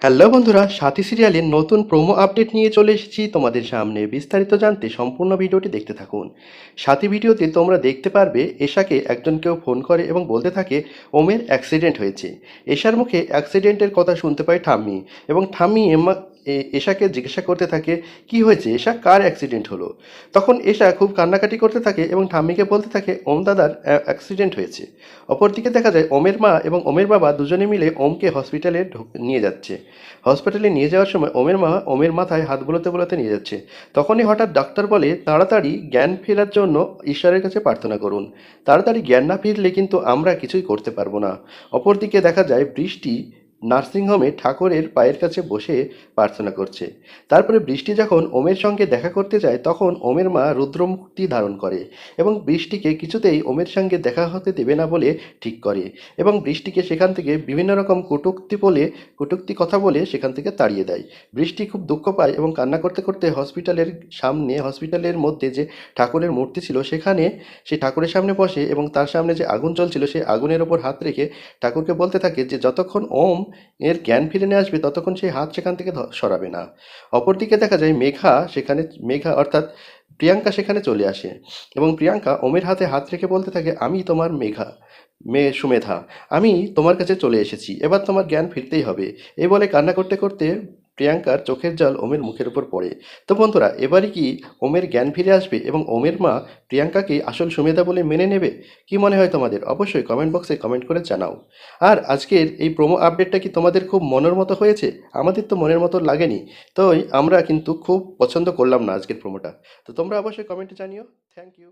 Hello বন্ধুরা, সাথী সিরিয়ালের নতুন প্রোমো আপডেট নিয়ে চলে এসেছি তোমাদের সামনে। বিস্তারিত জানতে সম্পূর্ণ ভিডিওটি দেখতে থাকুন। সাথী ভিডিওতে তোমরা দেখতে পারবে এশাকে একজন কেউ ফোন করে এবং বলতে থাকে ওমের অ্যাক্সিডেন্ট হয়েছে। এশার মুখে অ্যাক্সিডেন্টের কথা শুনতে পায় ঠাম্মি, এবং ঠাম্মি এশাকে জিজ্ঞাসা করতে থাকে কি হয়েছে, এশা কার অ্যাক্সিডেন্ট হলো। তখন এশা খুব কান্নাকাটি করতে থাকে এবং ঠাম্মিকে বলতে থাকে ওম দাদার অ্যাক্সিডেন্ট হয়েছে। অপরদিকে দেখা যায় ওমের মা এবং ওমের বাবা দুজনে মিলে ওমকে হসপিটালে নিয়ে যাচ্ছে। হসপিটালে নিয়ে যাওয়ার সময় ওমের মা ওমের মাথায় হাত বুলোতে বুলোতে নিয়ে যাচ্ছে। তখনই হঠাৎ ডাক্তার বলে তাড়াতাড়ি জ্ঞান ফেরার জন্য ঈশ্বরের কাছে প্রার্থনা করুন। তাড়াতাড়ি জ্ঞান না ফিরলে কিন্তু আমরা কিছুই করতে পারবো না। অপরদিকে দেখা যায় বৃষ্টি নার্সিংহোমে ঠাকুরের পায়ের কাছে বসে প্রার্থনা করছে। তারপরে বৃষ্টি যখন ওমের সঙ্গে দেখা করতে যায় তখন ওমের মা রুদ্রমূর্তি ধারণ করে এবং বৃষ্টিকে কিছুতেই ওমের সঙ্গে দেখা হতে দেবে না বলে ঠিক করে, এবং বৃষ্টিকে সেখান থেকে বিভিন্ন রকম কটূক্তি কথা বলে সেখান থেকে তাড়িয়ে দেয়। বৃষ্টি খুব দুঃখ পায় এবং কান্না করতে করতে হসপিটালের মধ্যে যে ঠাকুরের মূর্তি ছিল সেখানে সেই ঠাকুরের সামনে বসে এবং তার সামনে যে আগুন জ্বলছিল সেই আগুনের ওপর হাত রেখে ঠাকুরকে বলতে থাকে যে যতক্ষণ ওম এর জ্ঞান ফিরে নিয়ে আসবে ততক্ষণ সেই হাত সেখান থেকে সরাবে না। অপরদিকে দেখা যায় মেঘা অর্থাৎ প্রিয়াঙ্কা সেখানে চলে আসে এবং প্রিয়াঙ্কা ওমের হাতে হাত রেখে বলতে থাকে আমি তোমার মেয়ে সুমেধা, আমি তোমার কাছে চলে এসেছি, এবার তোমার জ্ঞান ফিরতেই হবে। এই বলে কান্না করতে করতে প্রিয়াঙ্কার চোখের জল ওমের মুখের উপর পড়ে। তো বন্ধুরা, এবারই কি ওমের জ্ঞান ফিরে আসবে এবং ওমের মা প্রিয়াঙ্কাকে আসল সুমেধা বলে মেনে নেবে? কি মনে হয় তোমাদের? অবশ্যই কমেন্ট বক্সে কমেন্ট করে জানাও। আর আজকের এই প্রোমো আপডেটটা কি তোমাদের খুব মনের মতো হয়েছে? আমাদের তো মনের মতো লাগেনি, তো আমরা কিন্তু খুব পছন্দ করলাম না আজকের প্রোমোটা। তো তোমরা অবশ্যই কমেন্টে জানিও। Thank you.